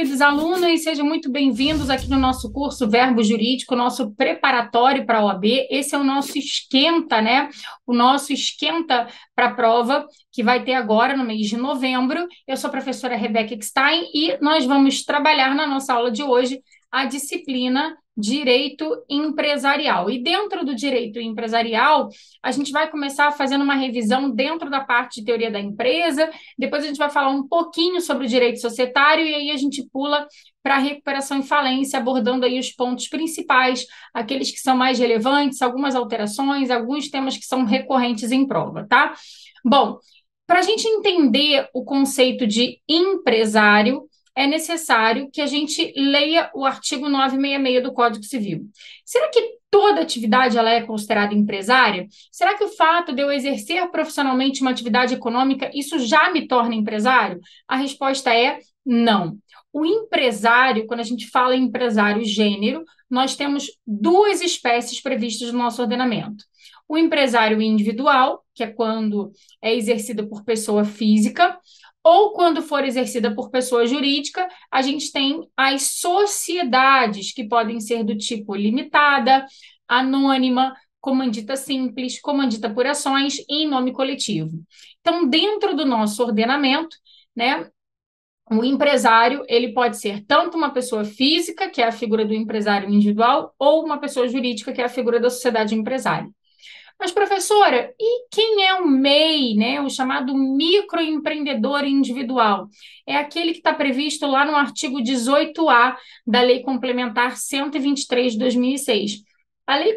queridos alunos, sejam muito bem-vindos aqui no nosso curso Verbo Jurídico, nosso preparatório para a OAB. Esse é o nosso esquenta, né? O nosso esquenta para a prova, que vai ter agora no mês de novembro. Eu sou a professora Rebeca Eckstein e nós vamos trabalhar na nossa aula de hoje a disciplina Direito Empresarial. E dentro do Direito Empresarial, a gente vai começar fazendo uma revisão dentro da parte de teoria da empresa, depois a gente vai falar um pouquinho sobre o direito societário e aí a gente pula para a recuperação e falência, abordando aí os pontos principais, aqueles que são mais relevantes, algumas alterações, alguns temas que são recorrentes em prova, tá? Bom, para a gente entender o conceito de empresário, é necessário que a gente leia o artigo 966 do Código Civil. Será que toda atividade ela é considerada empresária? Será que o fato de eu exercer profissionalmente uma atividade econômica, isso já me torna empresário? A resposta é não. O empresário, quando a gente fala em empresário gênero, nós temos duas espécies previstas no nosso ordenamento. O empresário individual, que é quando é exercido por pessoa física, ou quando for exercida por pessoa jurídica, a gente tem as sociedades, que podem ser do tipo limitada, anônima, comandita simples, comandita por ações e em nome coletivo. Então, dentro do nosso ordenamento, né, o empresário, ele pode ser tanto uma pessoa física, que é a figura do empresário individual, ou uma pessoa jurídica, que é a figura da sociedade empresária. Mas, professora, e quem é o MEI, né? O chamado microempreendedor individual? É aquele que está previsto lá no artigo 18A da Lei Complementar 123 de 2006. A lei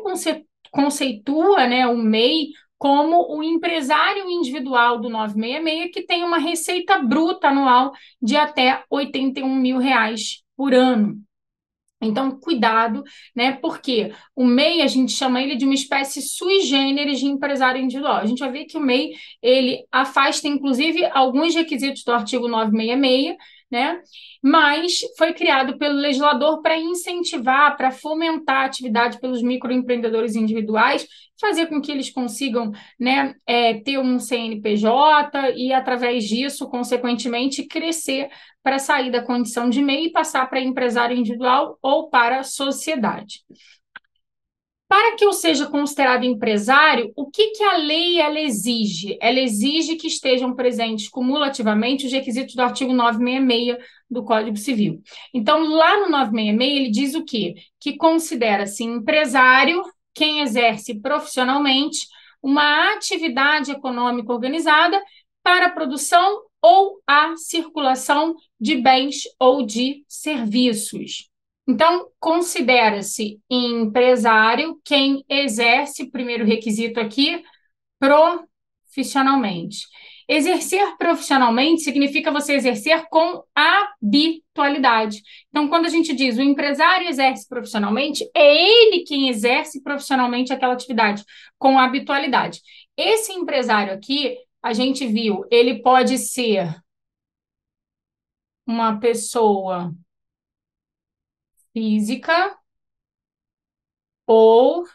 conceitua, né, o MEI como o empresário individual do 966 que tem uma receita bruta anual de até R$ 81.000 por ano. Então, cuidado, né? Porque o MEI, a gente chama ele de uma espécie sui generis de empresário individual. A gente vai ver que o MEI, ele afasta, inclusive, alguns requisitos do artigo 966, né? Mas foi criado pelo legislador para incentivar, para fomentar a atividade pelos microempreendedores individuais, fazer com que eles consigam, né, ter um CNPJ e, através disso, consequentemente, crescer para sair da condição de MEI e passar para empresário individual ou para a sociedade. Para que eu seja considerado empresário, o que, que a lei ela exige? Ela exige que estejam presentes cumulativamente os requisitos do artigo 966 do Código Civil. Então, lá no 966, ele diz o quê? Que considera-se empresário quem exerce profissionalmente uma atividade econômica organizada para a produção ou a circulação de bens ou de serviços. Então, considera-se empresário quem exerce, primeiro requisito aqui, profissionalmente. Exercer profissionalmente significa você exercer com habitualidade. Então, quando a gente diz o empresário exerce profissionalmente, é ele quem exerce profissionalmente aquela atividade, com habitualidade. Esse empresário aqui, a gente viu, ele pode ser uma pessoa física ou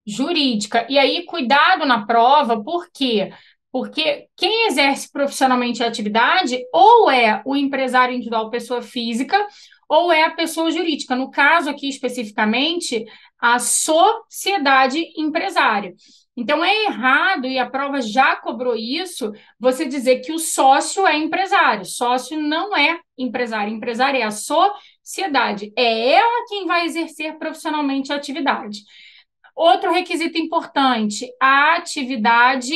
jurídica. E aí, cuidado na prova, por quê? Porque quem exerce profissionalmente a atividade ou é o empresário individual, pessoa física, ou é a pessoa jurídica. No caso aqui, especificamente, a sociedade empresária. Então, é errado, e a prova já cobrou isso, você dizer que o sócio é empresário. Sócio não é empresário. Empresário é a sociedade. É ela quem vai exercer profissionalmente a atividade. Outro requisito importante, a atividade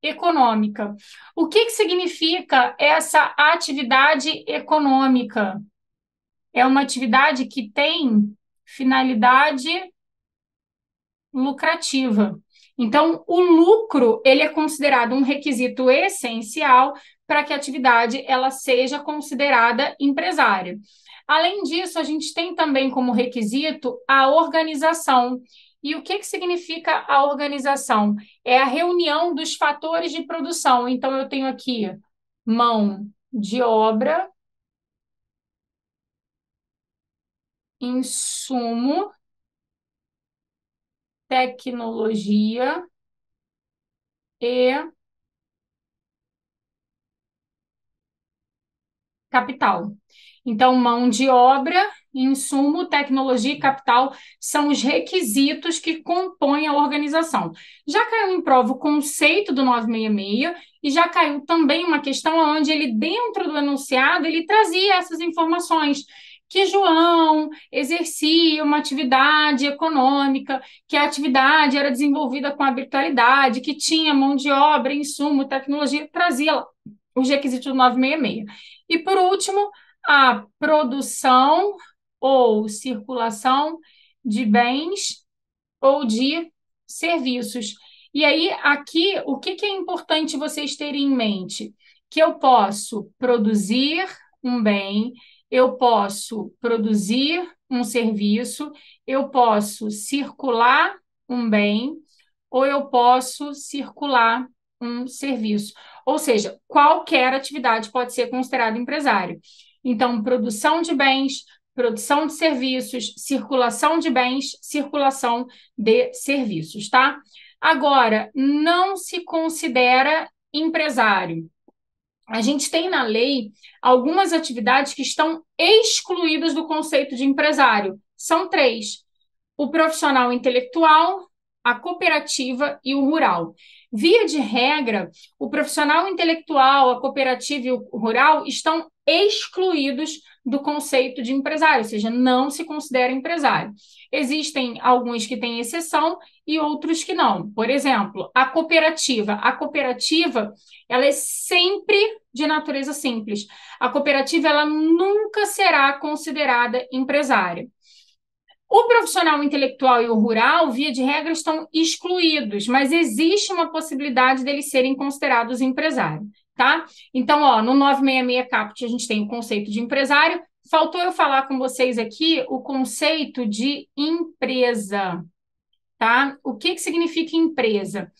econômica. O que significa essa atividade econômica? É uma atividade que tem finalidade lucrativa. Então, o lucro, ele é considerado um requisito essencial para que a atividade ela seja considerada empresária. Além disso, a gente tem também como requisito a organização. E o que significa a organização? É a reunião dos fatores de produção. Então, eu tenho aqui mão de obra, insumo, tecnologia e capital. Então, mão de obra, insumo, tecnologia e capital são os requisitos que compõem a organização. Já caiu em prova o conceito do 966 e já caiu também uma questão onde ele, dentro do enunciado, ele trazia essas informações que João exercia uma atividade econômica, que a atividade era desenvolvida com habitualidade, que tinha mão de obra, insumo, tecnologia, trazia lá os requisitos do 966. E, por último, a produção ou circulação de bens ou de serviços. E aí, aqui, o que é importante vocês terem em mente? Que eu posso produzir um bem, eu posso produzir um serviço, eu posso circular um bem, ou eu posso circular um serviço. Ou seja, qualquer atividade pode ser considerada empresário. Então, produção de bens, produção de serviços, circulação de bens, circulação de serviços, tá? Agora, não se considera empresário. A gente tem na lei algumas atividades que estão excluídas do conceito de empresário. São três: o profissional intelectual, a cooperativa e o rural. Via de regra, o profissional intelectual, a cooperativa e o rural estão excluídos do conceito de empresário, ou seja, não se considera empresário. Existem alguns que têm exceção e outros que não. Por exemplo, a cooperativa. A cooperativa, ela é sempre de natureza simples. A cooperativa, ela nunca será considerada empresária. O profissional intelectual e o rural, via de regra, estão excluídos, mas existe uma possibilidade deles serem considerados empresários, tá? Então, ó, no 966 Caput a gente tem o conceito de empresário. Faltou eu falar com vocês aqui o conceito de empresa, tá? O que significa empresa?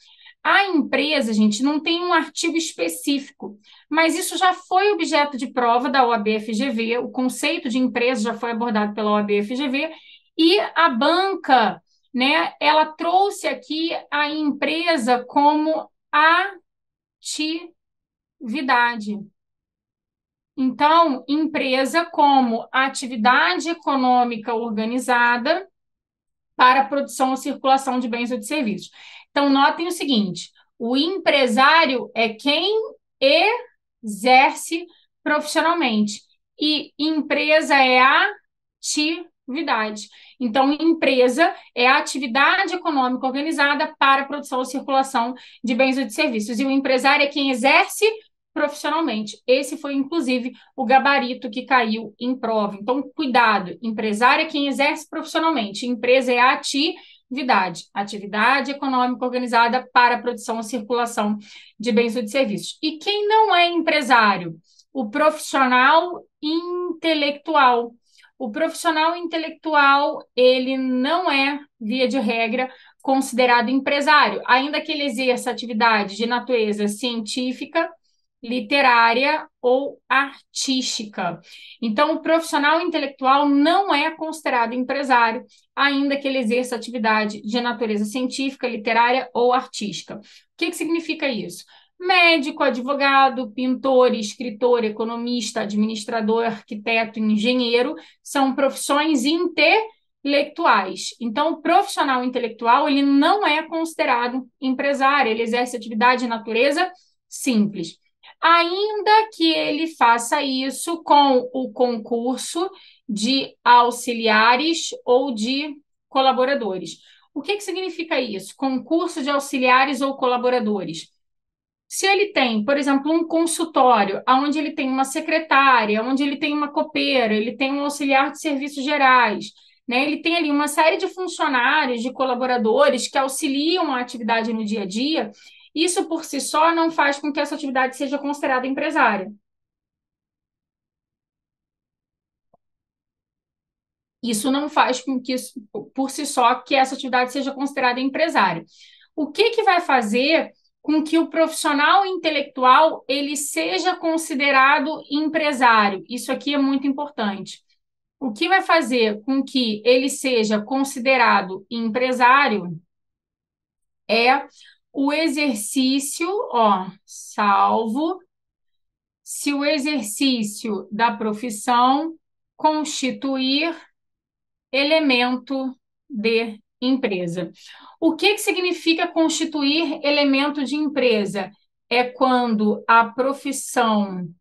A empresa, gente, não tem um artigo específico, mas isso já foi objeto de prova da OAB-FGV, o conceito de empresa já foi abordado pela OAB-FGV, e a banca, né, ela trouxe aqui a empresa como atividade. Então, empresa como atividade econômica organizada para a produção ou circulação de bens ou de serviços. Então, notem o seguinte: o empresário é quem exerce profissionalmente e empresa é a atividade. Então, empresa é a atividade econômica organizada para a produção ou circulação de bens ou de serviços. E o empresário é quem exerce profissionalmente. Esse foi, inclusive, o gabarito que caiu em prova. Então, cuidado, empresário é quem exerce profissionalmente, empresa é a atividade econômica organizada para a produção ou circulação de bens ou de serviços. E quem não é empresário? O profissional intelectual. O profissional intelectual, ele não é, via de regra, considerado empresário, ainda que ele exerça atividade de natureza científica, literária ou artística. Então, o profissional intelectual não é considerado empresário, ainda que ele exerça atividade de natureza científica, literária ou artística. O que significa isso? Médico, advogado, pintor, escritor, economista, administrador, arquiteto, engenheiro são profissões intelectuais. Então, o profissional intelectual, ele não é considerado empresário, ele exerce atividade de natureza simples. Ainda que ele faça isso com o concurso de auxiliares ou de colaboradores. O que significa isso? Concurso de auxiliares ou colaboradores. Se ele tem, por exemplo, um consultório, onde ele tem uma secretária, onde ele tem uma copeira, ele tem um auxiliar de serviços gerais, né? Ele tem ali uma série de funcionários, de colaboradores que auxiliam a atividade no dia a dia. Isso por si só não faz com que essa atividade seja considerada empresária. Isso não faz com que, por si só, que essa atividade seja considerada empresária. O que vai fazer com que o profissional intelectual ele seja considerado empresário? Isso aqui é muito importante. O que vai fazer com que ele seja considerado empresário é o exercício, ó, salvo se o exercício da profissão constituir elemento de empresa. O que significa constituir elemento de empresa? É quando a profissão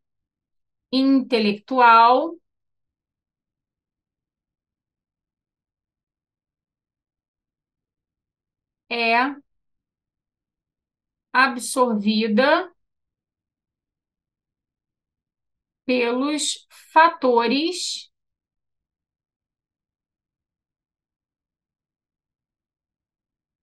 intelectual é absorvida pelos fatores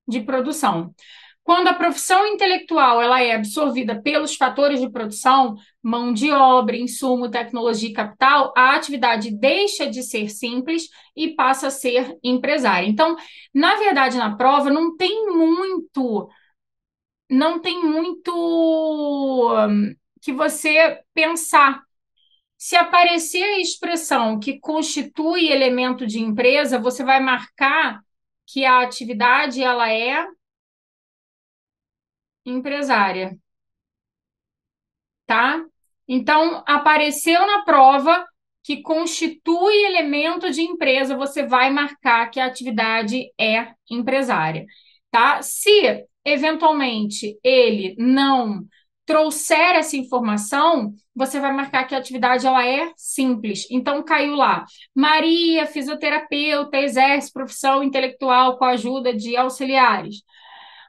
de produção. Quando a profissão intelectual ela é absorvida pelos fatores de produção, mão de obra, insumo, tecnologia e capital, a atividade deixa de ser simples e passa a ser empresária. Então, na verdade, na prova não tem muito que você pensar. Se aparecer a expressão que constitui elemento de empresa, você vai marcar que a atividade ela é empresária, tá? Então, apareceu na prova que constitui elemento de empresa, você vai marcar que a atividade é empresária, tá? Se eventualmente ele não trouxer essa informação, você vai marcar que a atividade ela é simples. Então caiu lá: Maria, fisioterapeuta, exerce profissão intelectual com a ajuda de auxiliares.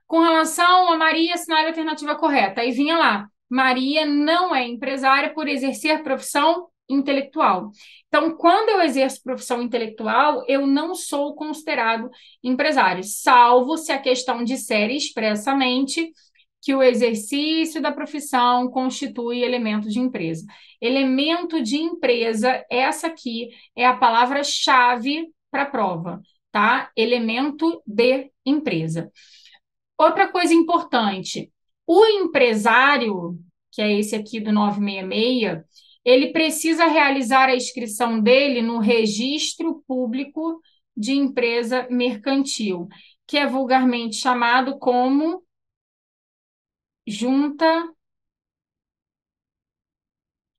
Com relação a Maria, assinale a alternativa correta. Aí vinha lá: Maria não é empresária por exercer profissão intelectual. Então, quando eu exerço profissão intelectual, eu não sou considerado empresário, salvo se a questão disser expressamente que o exercício da profissão constitui elemento de empresa. Elemento de empresa, essa aqui é a palavra-chave para a prova, tá? Elemento de empresa. Outra coisa importante, o empresário, que é esse aqui do 966, ele precisa realizar a inscrição dele no registro público de empresa mercantil, que é vulgarmente chamado como junta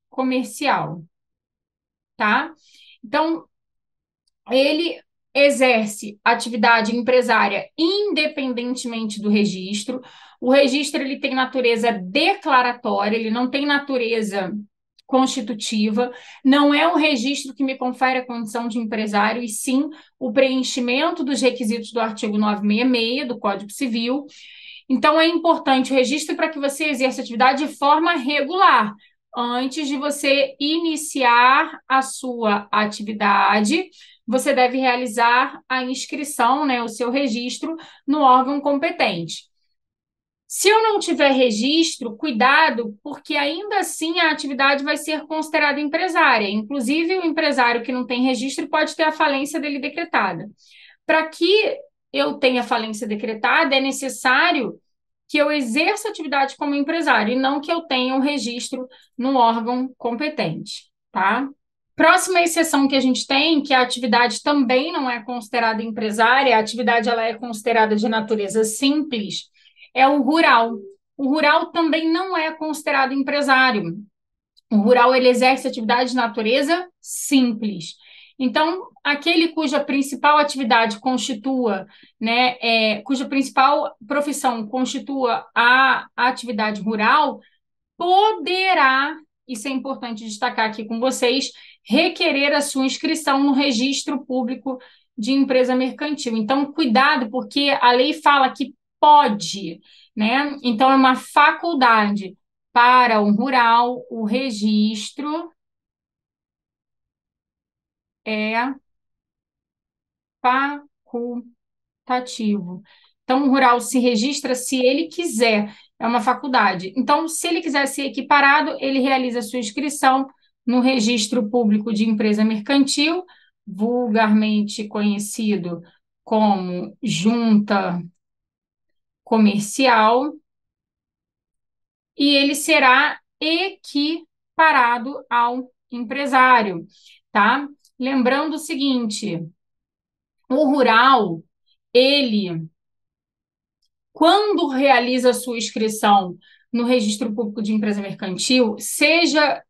comercial, tá? Então, ele exerce atividade empresária independentemente do registro. O registro ele tem natureza declaratória, ele não tem natureza constitutiva, não é um registro que me confere a condição de empresário, e sim o preenchimento dos requisitos do artigo 966 do Código Civil. Então, é importante o registro para que você exerça atividade de forma regular, antes de você iniciar a sua atividade. Você deve realizar a inscrição, né, o seu registro no órgão competente. Se eu não tiver registro, cuidado, porque ainda assim a atividade vai ser considerada empresária. Inclusive, o empresário que não tem registro pode ter a falência dele decretada. Para que eu tenha falência decretada, é necessário que eu exerça atividade como empresário e não que eu tenha um registro no órgão competente, tá? Próxima exceção que a gente tem, que a atividade também não é considerada empresária, a atividade ela é considerada de natureza simples, é o rural. O rural também não é considerado empresário. O rural ele exerce atividade de natureza simples. Então, aquele cuja principal atividade constitua, né, cuja principal profissão constitua a atividade rural, poderá, isso é importante destacar aqui com vocês, requerer a sua inscrição no registro público de empresa mercantil. Então, cuidado, porque a lei fala que pode, né? Então, é uma faculdade. Para o rural, o registro é facultativo. Então, o rural se registra se ele quiser, é uma faculdade. Então, se ele quiser ser equiparado, ele realiza a sua inscrição no registro público de empresa mercantil, vulgarmente conhecido como junta comercial, e ele será equiparado ao empresário, tá? Lembrando o seguinte, o rural, ele, quando realiza a sua inscrição no registro público de empresa mercantil, seja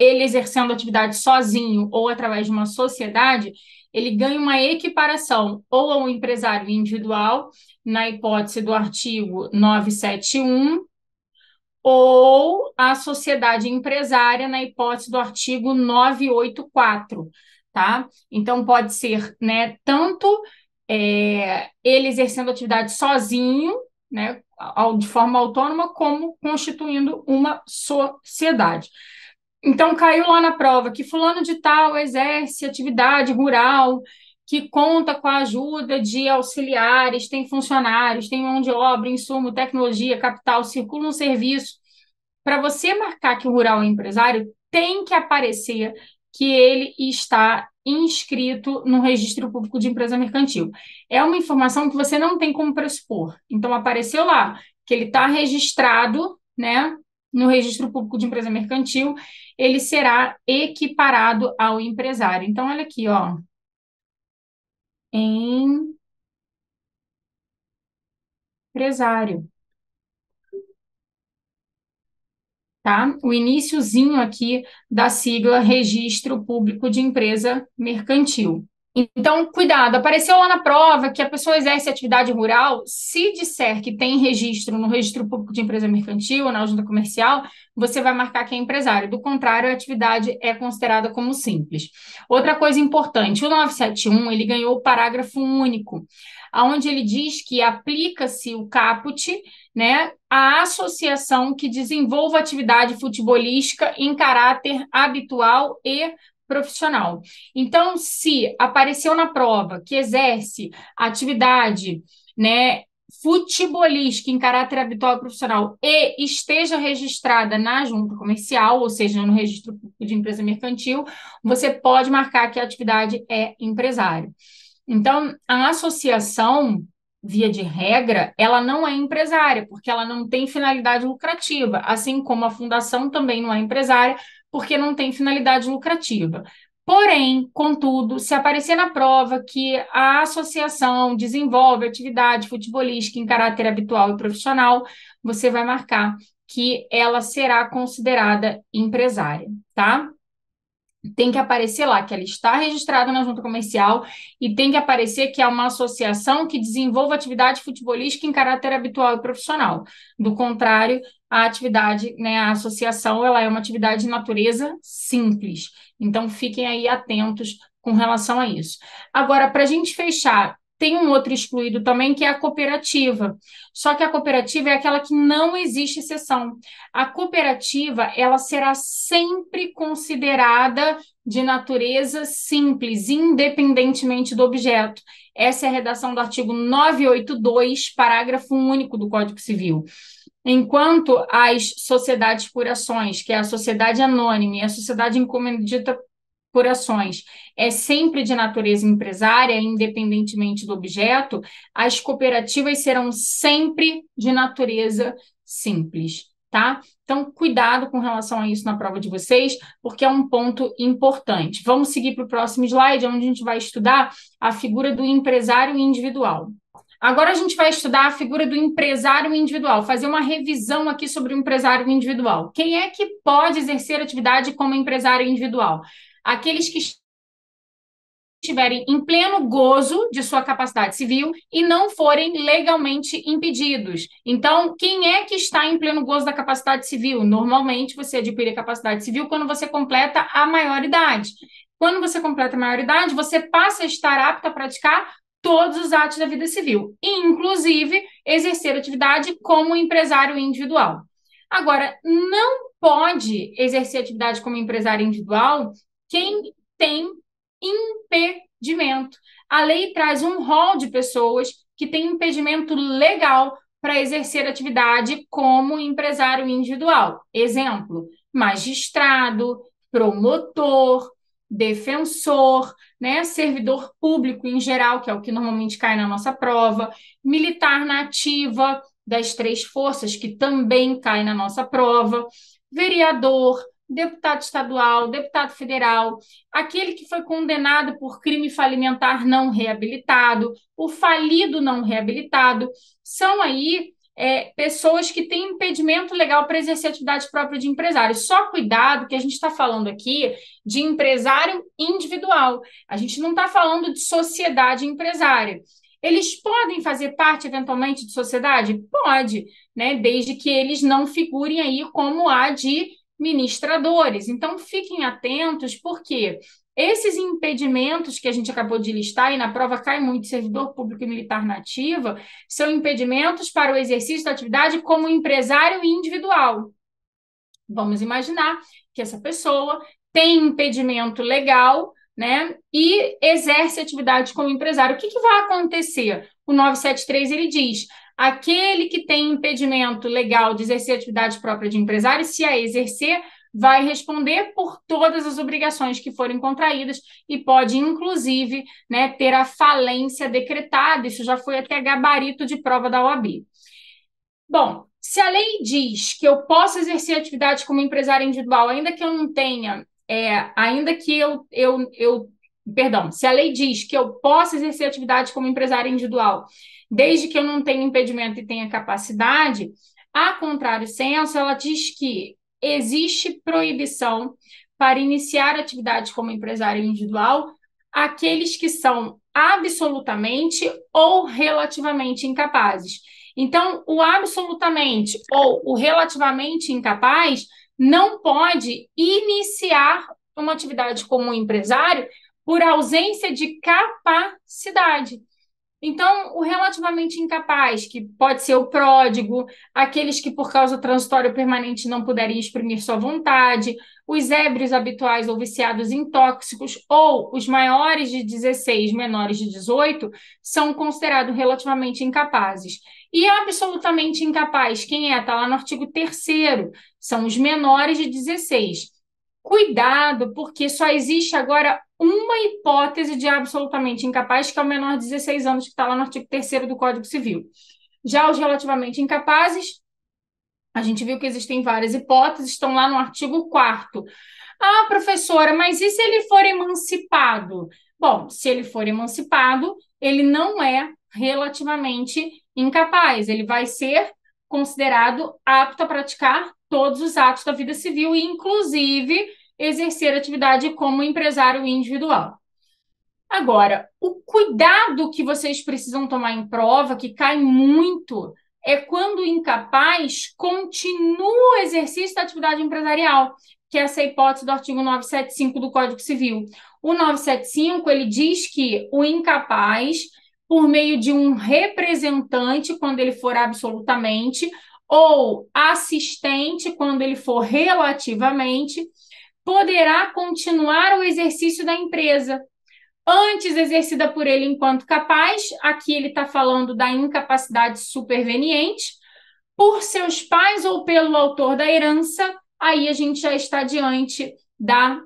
ele exercendo atividade sozinho ou através de uma sociedade, ele ganha uma equiparação ou ao empresário individual, na hipótese do artigo 971, ou à sociedade empresária, na hipótese do artigo 984, tá? Então, pode ser, né, tanto ele exercendo atividade sozinho, né, de forma autônoma, como constituindo uma sociedade. Então, caiu lá na prova que fulano de tal exerce atividade rural, que conta com a ajuda de auxiliares, tem funcionários, tem mão de obra, insumo, tecnologia, capital, circula um serviço. Para você marcar que o rural é empresário, tem que aparecer que ele está inscrito no Registro Público de Empresa Mercantil. É uma informação que você não tem como pressupor. Então, apareceu lá que ele está registrado, né, no Registro Público de Empresa Mercantil, ele será equiparado ao empresário. Então, olha aqui, ó, empresário, tá? O iniciozinho aqui da sigla Registro Público de Empresa Mercantil. Então, cuidado, apareceu lá na prova que a pessoa exerce atividade rural, se disser que tem registro no Registro Público de Empresa Mercantil ou na junta comercial, você vai marcar que é empresário. Do contrário, a atividade é considerada como simples. Outra coisa importante, o 971, ele ganhou o parágrafo único, onde ele diz que aplica-se o caput, né, à associação que desenvolva atividade futebolística em caráter habitual e profissional. Então, se apareceu na prova que exerce atividade, né, futebolística em caráter habitual e profissional e esteja registrada na junta comercial, ou seja, no registro público de empresa mercantil, você pode marcar que a atividade é empresário. Então, a associação, via de regra, ela não é empresária, porque ela não tem finalidade lucrativa, assim como a fundação também não é empresária, porque não tem finalidade lucrativa. Porém, contudo, se aparecer na prova que a associação desenvolve atividade futebolística em caráter habitual e profissional, você vai marcar que ela será considerada empresária, tá? Tem que aparecer lá que ela está registrada na junta comercial e tem que aparecer que é uma associação que desenvolva atividade futebolística em caráter habitual e profissional. Do contrário, a atividade, né, a associação, ela é uma atividade de natureza simples. Então, fiquem aí atentos com relação a isso. Agora, para a gente fechar, tem um outro excluído também, que é a cooperativa. Só que a cooperativa é aquela que não existe exceção. A cooperativa, ela será sempre considerada de natureza simples, independentemente do objeto. Essa é a redação do artigo 982, parágrafo único do Código Civil. Enquanto as sociedades por ações, que é a sociedade anônima e a sociedade encomendita por ações, é sempre de natureza empresária, independentemente do objeto, as cooperativas serão sempre de natureza simples, tá? Então, cuidado com relação a isso na prova de vocês, porque é um ponto importante. Vamos seguir para o próximo slide, onde a gente vai estudar a figura do empresário individual. Agora a gente vai estudar a figura do empresário individual, fazer uma revisão aqui sobre o empresário individual. Quem é que pode exercer atividade como empresário individual? Aqueles que estiverem em pleno gozo de sua capacidade civil e não forem legalmente impedidos. Então, quem é que está em pleno gozo da capacidade civil? Normalmente, você adquire a capacidade civil quando você completa a maioridade. Quando você completa a maioridade, você passa a estar apto a praticar todos os atos da vida civil, inclusive exercer atividade como empresário individual. Agora, não pode exercer atividade como empresário individual quem tem impedimento. A lei traz um rol de pessoas que têm impedimento legal para exercer atividade como empresário individual. Exemplo: magistrado, promotor, defensor, né, servidor público em geral, que é o que normalmente cai na nossa prova, militar na ativa das três forças, que também cai na nossa prova, vereador, deputado estadual, deputado federal, aquele que foi condenado por crime falimentar não reabilitado, o falido não reabilitado, são aí pessoas que têm impedimento legal para exercer atividade própria de empresário. Só cuidado que a gente está falando aqui de empresário individual. A gente não está falando de sociedade empresária. Eles podem fazer parte, eventualmente, de sociedade? Pode, né? Desde que eles não figurem aí como administradores. Então, fiquem atentos, porque esses impedimentos que a gente acabou de listar, e na prova cai muito servidor público e militar na ativa, são impedimentos para o exercício da atividade como empresário individual. Vamos imaginar que essa pessoa tem impedimento legal, né, e exerce atividade como empresário. O que vai acontecer? O 973 ele diz: aquele que tem impedimento legal de exercer atividade própria de empresário, se a exercer, vai responder por todas as obrigações que forem contraídas e pode, inclusive, né, ter a falência decretada. Isso já foi até gabarito de prova da OAB. Bom, se a lei diz que eu posso exercer atividade como empresário individual, ainda que eu não tenha, ainda que perdão, se a lei diz que eu posso exercer atividade como empresário individual, desde que eu não tenha impedimento e tenha capacidade, a contrário senso, ela diz que existe proibição para iniciar atividade como empresário individual aqueles que são absolutamente ou relativamente incapazes. Então, o absolutamente ou o relativamente incapaz não pode iniciar uma atividade como empresário por ausência de capacidade. Então, o relativamente incapaz, que pode ser o pródigo, aqueles que por causa do transitório permanente não puderem exprimir sua vontade, os ébrios habituais ou viciados em tóxicos, ou os maiores de 16, menores de 18, são considerados relativamente incapazes. E absolutamente incapaz, quem é? Está lá no artigo 3º, são os menores de 16. Cuidado, porque só existe agora uma hipótese de absolutamente incapaz, que é o menor de 16 anos, que está lá no artigo 3º do Código Civil. Já os relativamente incapazes, a gente viu que existem várias hipóteses, estão lá no artigo 4º. Ah, professora, mas e se ele for emancipado? Bom, se ele for emancipado, ele não é relativamente incapaz, ele vai ser considerado apto a praticar todos os atos da vida civil, inclusive exercer atividade como empresário individual. Agora, o cuidado que vocês precisam tomar em prova, que cai muito, é quando o incapaz continua o exercício da atividade empresarial, que é essa hipótese do artigo 975 do Código Civil. O 975, ele diz que o incapaz, por meio de um representante, quando ele for absolutamente, ou assistente, quando ele for relativamente, poderá continuar o exercício da empresa antes exercida por ele enquanto capaz, aqui ele está falando da incapacidade superveniente, por seus pais ou pelo autor da herança, aí a gente já está diante da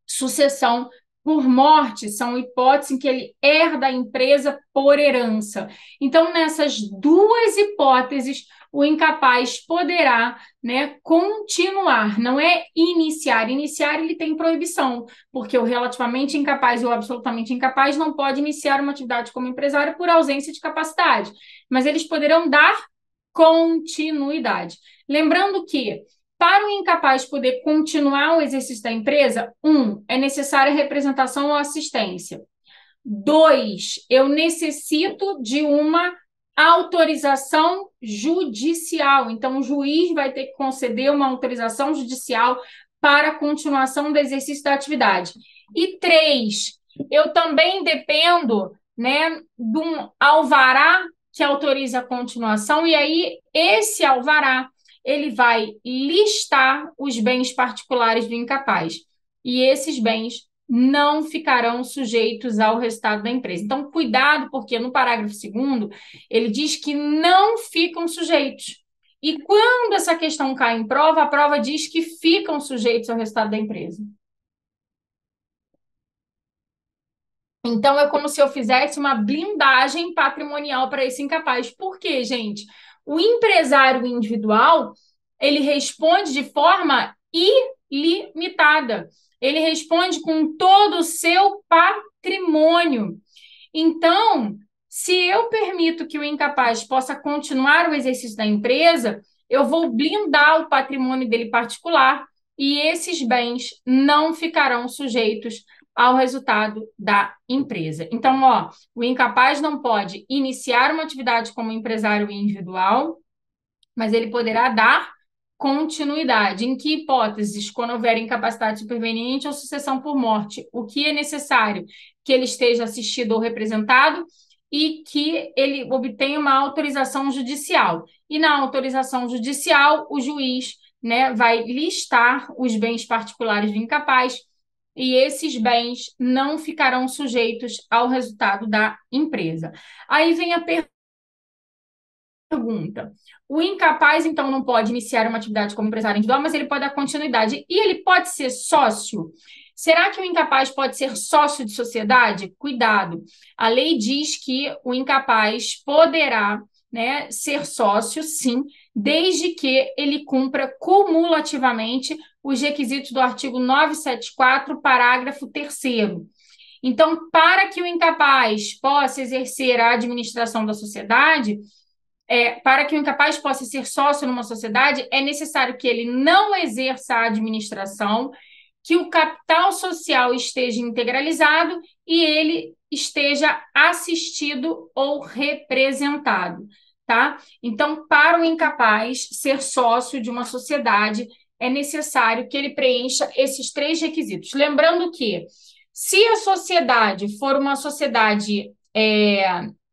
sucessão por morte, são hipóteses em que ele herda a empresa por herança. Então, nessas duas hipóteses, o incapaz poderá, né, continuar, não é iniciar. Iniciar ele tem proibição, porque o relativamente incapaz e o absolutamente incapaz não pode iniciar uma atividade como empresário por ausência de capacidade, mas eles poderão dar continuidade. Lembrando que para o incapaz poder continuar o exercício da empresa, é necessária representação ou assistência. 2, eu necessito de uma autorização judicial. Então, o juiz vai ter que conceder uma autorização judicial para a continuação do exercício da atividade. E 3, eu também dependo, né, de um alvará que autoriza a continuação, e aí esse alvará ele vai listar os bens particulares do incapaz. E esses bens não ficarão sujeitos ao resultado da empresa. Então, cuidado, porque no parágrafo 2º, ele diz que não ficam sujeitos. E quando essa questão cai em prova, a prova diz que ficam sujeitos ao resultado da empresa. Então, é como se eu fizesse uma blindagem patrimonial para esse incapaz. Por quê, gente? O empresário individual, ele responde de forma ilimitada. Ele responde com todo o seu patrimônio. Então, Se eu permito que o incapaz possa continuar o exercício da empresa, eu vou blindar o patrimônio dele particular e esses bens não ficarão sujeitos ao resultado da empresa. Então, ó, o incapaz não pode iniciar uma atividade como empresário individual, mas ele poderá dar continuidade. Em que hipóteses? Quando houver incapacidade superveniente ou sucessão por morte. O que é necessário? Que ele esteja assistido ou representado e que ele obtenha uma autorização judicial. E na autorização judicial, o juiz, né, vai listar os bens particulares do incapaz e esses bens não ficarão sujeitos ao resultado da empresa. Aí vem a pergunta. O incapaz, então, não pode iniciar uma atividade como empresário individual, mas ele pode dar continuidade. E ele pode ser sócio? Será que o incapaz pode ser sócio de sociedade? Cuidado. A lei diz que o incapaz poderá, né, ser sócio, sim, desde que ele cumpra cumulativamente os requisitos do artigo 974, parágrafo 3º. Então, para que o incapaz possa exercer a administração da sociedade, para que o incapaz possa ser sócio numa sociedade, é necessário que ele não exerça a administração, que o capital social esteja integralizado e ele esteja assistido ou representado, tá? Então, para o incapaz ser sócio de uma sociedade, é necessário que ele preencha esses 3 requisitos. Lembrando que, se a sociedade for uma sociedade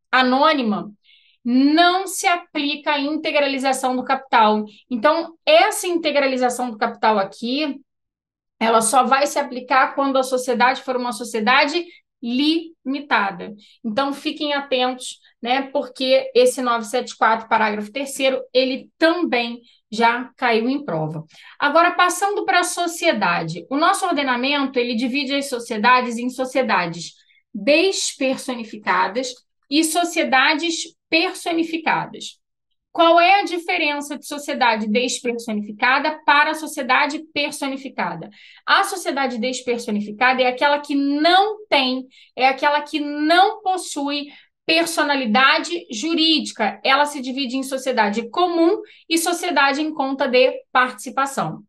anônima, não se aplica a integralização do capital. Então, essa integralização do capital aqui, ela só vai se aplicar quando a sociedade for uma sociedade limitada. Então, fiquem atentos, né? Porque esse 974, parágrafo 3º, ele também já caiu em prova. Agora, passando para a sociedade. O nosso ordenamento, ele divide as sociedades em sociedades despersonificadas e sociedades personificadas. Qual é a diferença de sociedade despersonificada para a sociedade personificada? A sociedade despersonificada é aquela que não tem, é aquela que não possui personalidade jurídica. Ela se divide em sociedade comum e sociedade em conta de participação.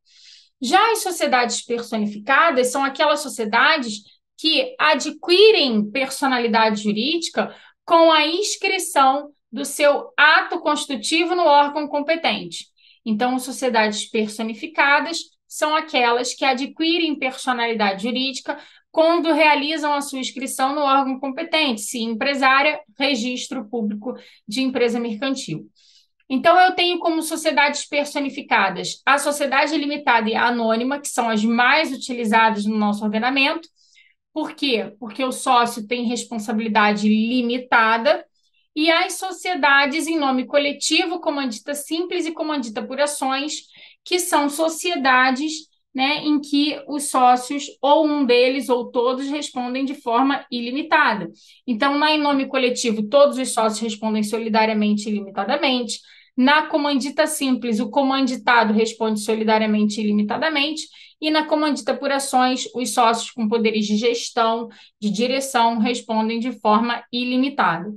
Já as sociedades personificadas são aquelas sociedades que adquirem personalidade jurídica com a inscrição do seu ato constitutivo no órgão competente. Então, sociedades personificadas são aquelas que adquirem personalidade jurídica quando realizam a sua inscrição no órgão competente, se empresária, registro público de empresa mercantil. Então, eu tenho como sociedades personificadas a sociedade limitada e a anônima, que são as mais utilizadas no nosso ordenamento. Por quê? Porque o sócio tem responsabilidade limitada e as sociedades em nome coletivo, comandita simples e comandita por ações, que são sociedades, né, em que os sócios, ou um deles ou todos, respondem de forma ilimitada. Então, na em nome coletivo, todos os sócios respondem solidariamente e ilimitadamente. Na comandita simples, o comanditado responde solidariamente e ilimitadamente. E na comandita por ações, os sócios com poderes de gestão, de direção, respondem de forma ilimitada.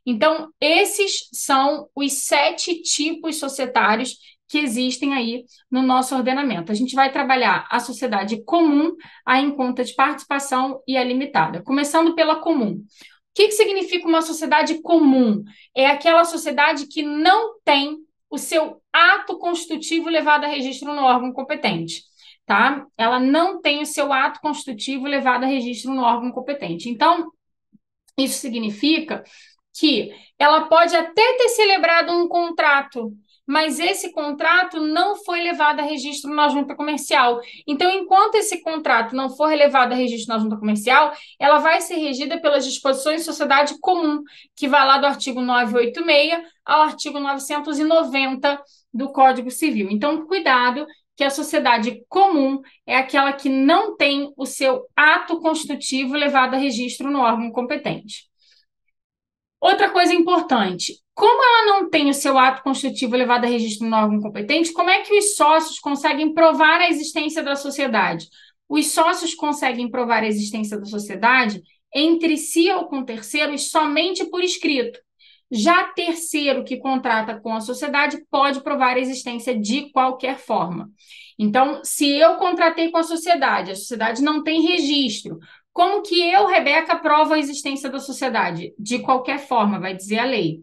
Então, esses são os 7 tipos societários que existem aí no nosso ordenamento. A gente vai trabalhar a sociedade comum, a em conta de participação e a limitada. Começando pela comum. O que significa uma sociedade comum? É aquela sociedade que não tem o seu ato constitutivo levado a registro no órgão competente, tá? Ela não tem o seu ato constitutivo levado a registro no órgão competente. Então, isso significa que ela pode até ter celebrado um contrato, mas esse contrato não foi levado a registro na junta comercial. Então, enquanto esse contrato não for levado a registro na junta comercial, ela vai ser regida pelas disposições de sociedade comum, que vai lá do artigo 986 ao artigo 990 do Código Civil. Então, cuidado, que a sociedade comum é aquela que não tem o seu ato constitutivo levado a registro no órgão competente. Outra coisa importante, como ela não tem o seu ato constitutivo levado a registro no órgão competente, como é que os sócios conseguem provar a existência da sociedade? Os sócios conseguem provar a existência da sociedade entre si ou com terceiros somente por escrito. Já terceiro que contrata com a sociedade pode provar a existência de qualquer forma. Então, se eu contratei com a sociedade não tem registro, como que eu, Rebeca, provo a existência da sociedade? De qualquer forma, vai dizer a lei.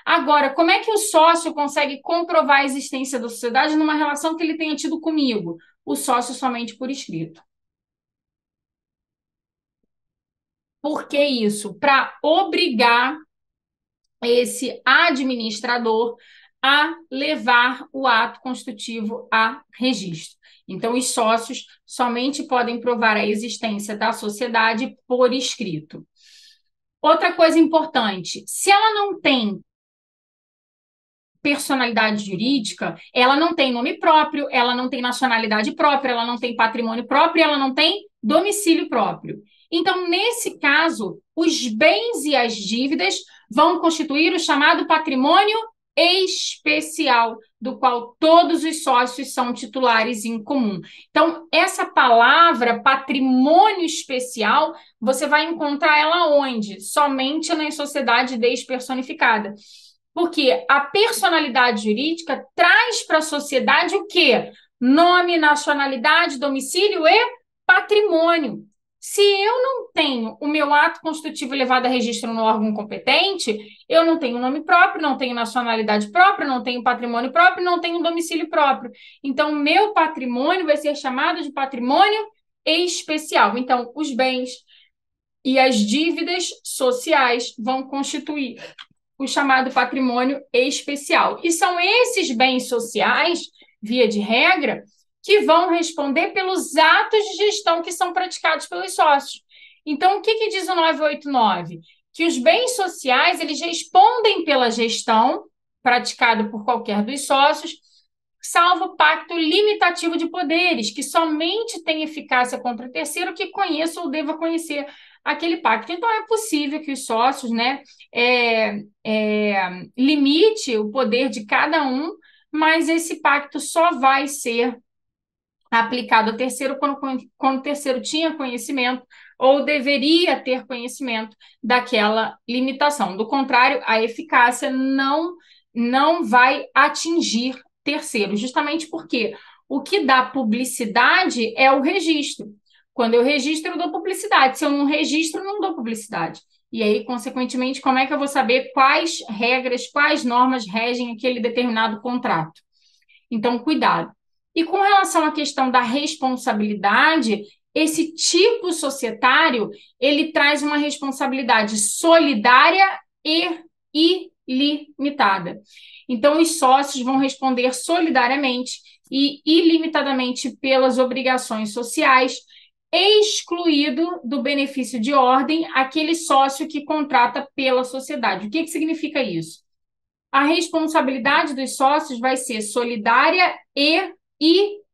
Agora, como é que o sócio consegue comprovar a existência da sociedade numa relação que ele tenha tido comigo? O sócio somente por escrito. Por que isso? Para obrigar esse administrador a levar o ato constitutivo a registro. Então, os sócios somente podem provar a existência da sociedade por escrito. Outra coisa importante, se ela não tem personalidade jurídica, ela não tem nome próprio, ela não tem nacionalidade própria, ela não tem patrimônio próprio, ela não tem domicílio próprio. Então, nesse caso, os bens e as dívidas vão constituir o chamado patrimônio especial, do qual todos os sócios são titulares em comum. Então, essa palavra patrimônio especial, você vai encontrar ela onde? Somente nas sociedades despersonificadas. Porque a personalidade jurídica traz para a sociedade o quê? Nome, nacionalidade, domicílio e patrimônio. Se eu não tenho o meu ato constitutivo levado a registro no órgão competente, eu não tenho nome próprio, não tenho nacionalidade própria, não tenho patrimônio próprio, não tenho domicílio próprio. Então, o meu patrimônio vai ser chamado de patrimônio especial. Então, os bens e as dívidas sociais vão constituir o chamado patrimônio especial. E são esses bens sociais, via de regra, que vão responder pelos atos de gestão que são praticados pelos sócios. Então, o que diz o 989? Que os bens sociais, eles respondem pela gestão praticada por qualquer dos sócios, salvo o pacto limitativo de poderes, que somente tem eficácia contra terceiro que conheça ou deva conhecer aquele pacto. Então, é possível que os sócios, né, limite o poder de cada um, mas esse pacto só vai ser aplicado ao terceiro quando o terceiro tinha conhecimento ou deveria ter conhecimento daquela limitação. Do contrário, a eficácia não vai atingir terceiro, justamente porque o que dá publicidade é o registro. Quando eu registro, eu dou publicidade. Se eu não registro, não dou publicidade. E aí, consequentemente, como é que eu vou saber quais regras, quais normas regem aquele determinado contrato? Então, cuidado. E com relação à questão da responsabilidade, esse tipo societário, ele traz uma responsabilidade solidária e ilimitada. Então, os sócios vão responder solidariamente e ilimitadamente pelas obrigações sociais, excluído do benefício de ordem aquele sócio que contrata pela sociedade. O que significa isso? A responsabilidade dos sócios vai ser solidária e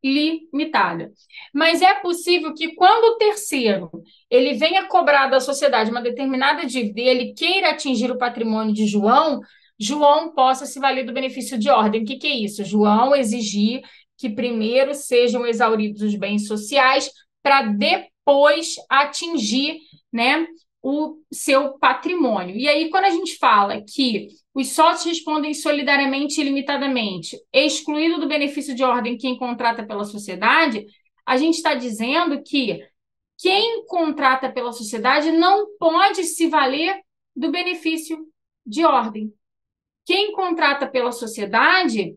ilimitada. Mas é possível que quando o terceiro ele venha cobrar da sociedade uma determinada dívida e ele queira atingir o patrimônio de João, João possa se valer do benefício de ordem. O que é isso? João exigir que primeiro sejam exauridos os bens sociais para depois atingir, né, o seu patrimônio. E aí, quando a gente fala que os sócios respondem solidariamente e ilimitadamente, excluído do benefício de ordem quem contrata pela sociedade, a gente está dizendo que quem contrata pela sociedade não pode se valer do benefício de ordem. Quem contrata pela sociedade,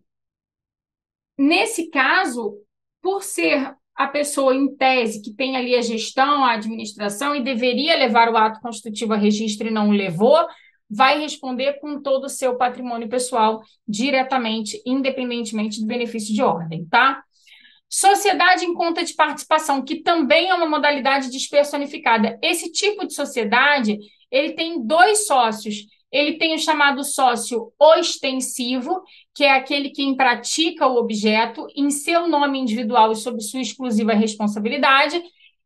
nesse caso, por ser a pessoa em tese que tem ali a gestão, a administração e deveria levar o ato constitutivo a registro e não o levou, vai responder com todo o seu patrimônio pessoal diretamente, independentemente do benefício de ordem, tá? Sociedade em conta de participação, que também é uma modalidade despersonificada. Esse tipo de sociedade, ele tem dois sócios. Ele tem o chamado sócio ostensivo, que é aquele quem pratica o objeto em seu nome individual e sob sua exclusiva responsabilidade,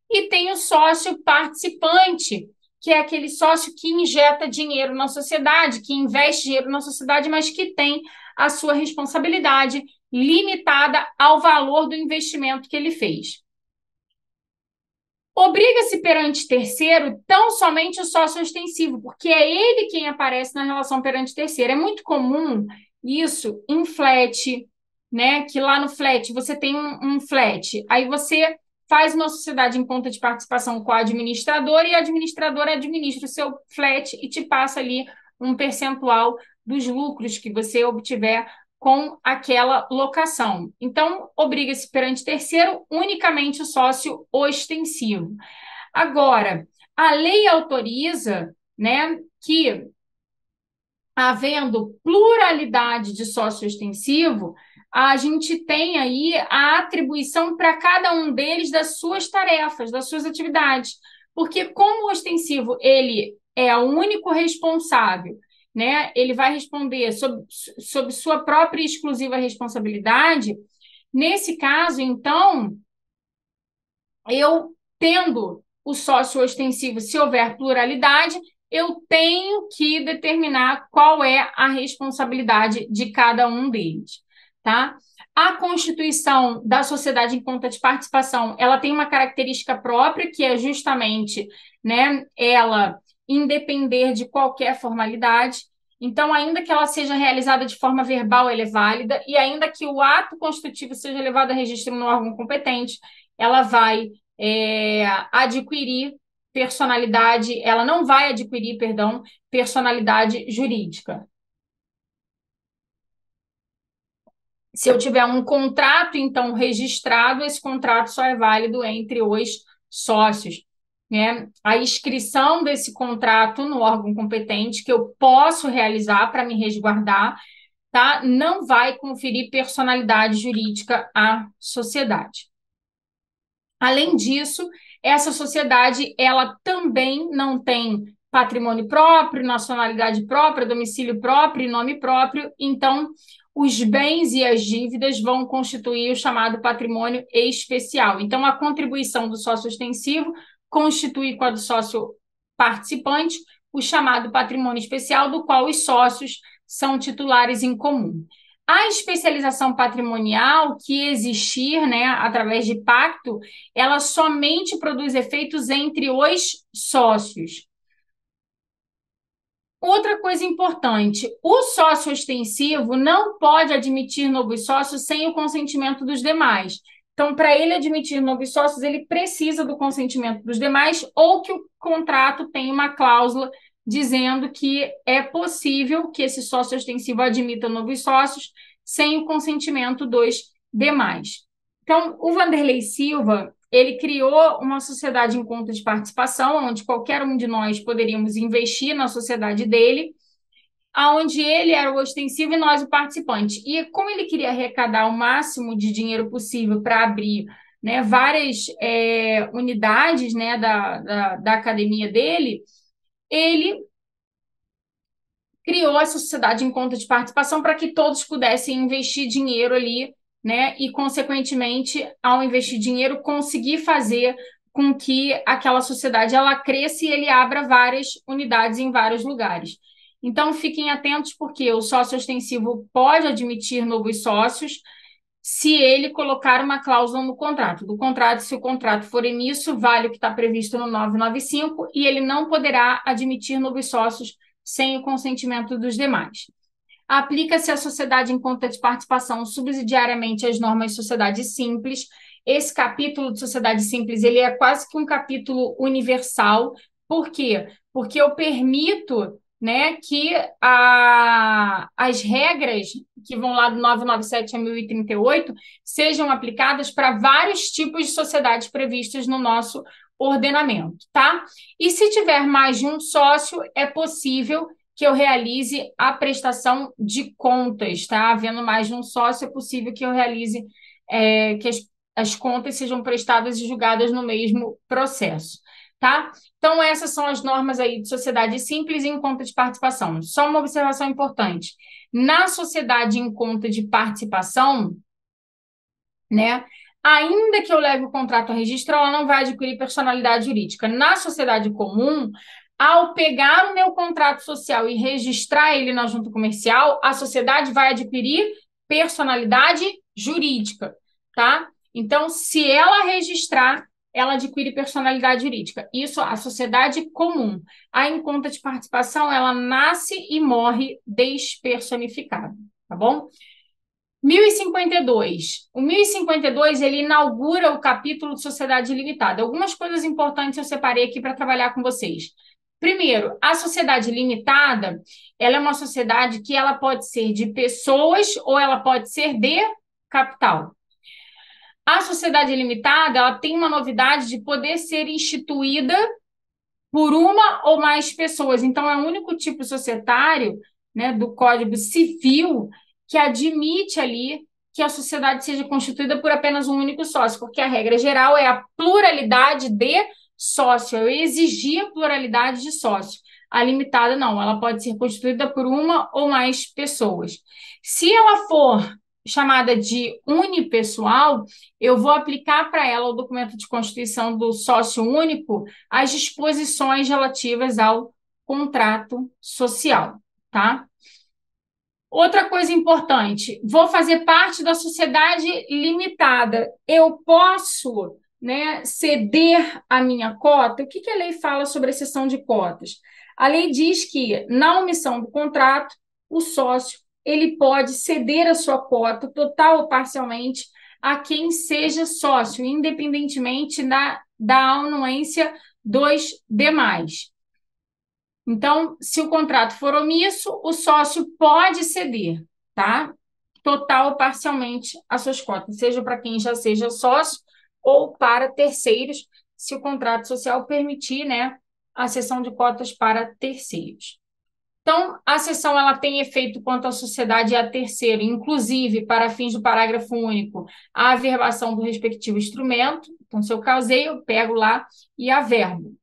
e tem o sócio participante, que é aquele sócio que injeta dinheiro na sociedade, que investe dinheiro na sociedade, mas que tem a sua responsabilidade limitada ao valor do investimento que ele fez. Obriga-se perante terceiro tão somente o sócio ostensivo, porque é ele quem aparece na relação perante terceiro. É muito comum isso em flat, né? Que lá no flat você tem um flat, aí você faz uma sociedade em conta de participação com a administradora e a administradora administra o seu flat e te passa ali um percentual dos lucros que você obtiver com aquela locação. Então, obriga-se perante terceiro unicamente o sócio ostensivo. Agora, a lei autoriza, né, que, havendo pluralidade de sócio ostensivo, a gente tem aí a atribuição para cada um deles das suas tarefas, das suas atividades. Porque como o ostensivo ele é o único responsável, né? Ele vai responder sob sua própria e exclusiva responsabilidade. Nesse caso, então, eu tendo o sócio ostensivo, se houver pluralidade, eu tenho que determinar qual é a responsabilidade de cada um deles, tá? A constituição da sociedade em conta de participação, ela tem uma característica própria, que é justamente, né, ela independer de qualquer formalidade. Então, ainda que ela seja realizada de forma verbal, ela é válida, e ainda que o ato constitutivo seja levado a registro no órgão competente, ela vai adquirir personalidade, ela não vai adquirir, perdão, personalidade jurídica. Se eu tiver um contrato, então, registrado, esse contrato só é válido entre os sócios, né? A inscrição desse contrato no órgão competente, que eu posso realizar para me resguardar, tá? Não vai conferir personalidade jurídica à sociedade. Além disso, essa sociedade ela também não tem patrimônio próprio, nacionalidade própria, domicílio próprio e nome próprio, então os bens e as dívidas vão constituir o chamado patrimônio especial. Então, a contribuição do sócio ostensivo constitui com a do sócio participante o chamado patrimônio especial, do qual os sócios são titulares em comum. A especialização patrimonial que existir, né, através de pacto, ela somente produz efeitos entre os sócios. Outra coisa importante, o sócio ostensivo não pode admitir novos sócios sem o consentimento dos demais. Então, para ele admitir novos sócios, ele precisa do consentimento dos demais ou que o contrato tenha uma cláusula dizendo que é possível que esse sócio ostensivo admita novos sócios sem o consentimento dos demais. Então, o Vanderlei Silva, ele criou uma sociedade em conta de participação, onde qualquer um de nós poderíamos investir na sociedade dele, onde ele era o ostensivo e nós o participante. E como ele queria arrecadar o máximo de dinheiro possível para abrir, né, várias unidades, né, da academia dele, ele criou essa sociedade em conta de participação para que todos pudessem investir dinheiro ali, né? E, consequentemente, ao investir dinheiro, conseguir fazer com que aquela sociedade ela cresça e ele abra várias unidades em vários lugares. Então, fiquem atentos, porque o sócio ostensivo pode admitir novos sócios se ele colocar uma cláusula no contrato. Do contrato, se o contrato for emisso, vale o que está previsto no 995 e ele não poderá admitir novos sócios sem o consentimento dos demais. Aplica-se à sociedade em conta de participação subsidiariamente às normas de sociedade simples. Esse capítulo de sociedade simples ele é quase que um capítulo universal. Por quê? Porque eu permito, né, que as regras que vão lá do 997 a 1038 sejam aplicadas para vários tipos de sociedades previstas no nosso ordenamento, tá? E se tiver mais de um sócio, é possível que eu realize a prestação de contas, tá? Havendo mais de um sócio, é possível que eu realize que as contas sejam prestadas e julgadas no mesmo processo, tá? Então, essas são as normas aí de sociedade simples e em conta de participação. Só uma observação importante. Na sociedade em conta de participação, né? Ainda que eu leve o contrato a registro, ela não vai adquirir personalidade jurídica. Na sociedade comum, ao pegar o meu contrato social e registrar ele na junta comercial, a sociedade vai adquirir personalidade jurídica, tá? Então, se ela registrar, ela adquire personalidade jurídica. Isso, a sociedade comum. A em conta de participação, ela nasce e morre despersonificada, tá bom? 1052. O 1052, ele inaugura o capítulo de sociedade limitada. Algumas coisas importantes eu separei aqui para trabalhar com vocês. Primeiro, a sociedade limitada, ela é uma sociedade que ela pode ser de pessoas ou ela pode ser de capital. A sociedade limitada, ela tem uma novidade de poder ser instituída por uma ou mais pessoas. Então, é o único tipo societário, né, do Código Civil que admite ali que a sociedade seja constituída por apenas um único sócio, porque a regra geral é a pluralidade de sócio, eu exigir a pluralidade de sócio. A limitada não, ela pode ser constituída por uma ou mais pessoas. Se ela for chamada de unipessoal, eu vou aplicar para ela o documento de constituição do sócio único, as disposições relativas ao contrato social, tá? Outra coisa importante, vou fazer parte da sociedade limitada. Eu posso, né, ceder a minha cota? O que a lei fala sobre a cessão de cotas? A lei diz que, na omissão do contrato, o sócio ele pode ceder a sua cota, total ou parcialmente, a quem seja sócio, independentemente da anuência dos demais. Então, se o contrato for omisso, o sócio pode ceder, tá? Total ou parcialmente as suas cotas, seja para quem já seja sócio ou para terceiros, se o contrato social permitir, né, a cessão de cotas para terceiros. Então, a cessão ela tem efeito quanto à sociedade e a terceiro, inclusive, para fins do parágrafo único, a averbação do respectivo instrumento. Então, se eu causei, eu pego lá e averbo.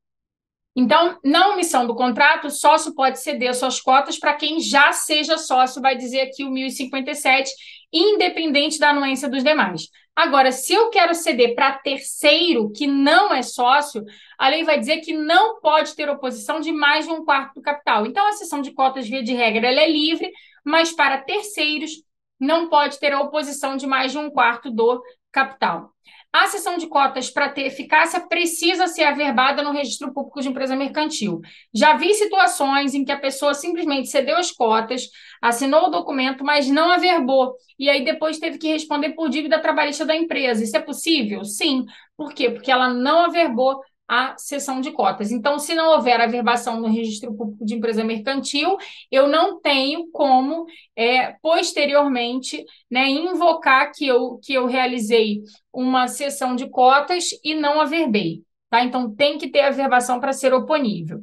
Então, na omissão do contrato, o sócio pode ceder suas cotas para quem já seja sócio, vai dizer aqui o 1057, independente da anuência dos demais. Agora, se eu quero ceder para terceiro, que não é sócio, a lei vai dizer que não pode ter oposição de mais de um quarto do capital. Então, a cessão de cotas, via de regra, ela é livre, mas para terceiros não pode ter a oposição de mais de um quarto do capital. A cessão de cotas, para ter eficácia, precisa ser averbada no registro público de empresa mercantil. Já vi situações em que a pessoa simplesmente cedeu as cotas, assinou o documento, mas não averbou, e aí depois teve que responder por dívida trabalhista da empresa. Isso é possível? Sim. Por quê? Porque ela não averbou a cessão de cotas. Então, se não houver averbação no registro público de empresa mercantil, eu não tenho como, posteriormente, né, invocar que eu realizei uma cessão de cotas e não averbei, tá? Então, tem que ter averbação para ser oponível.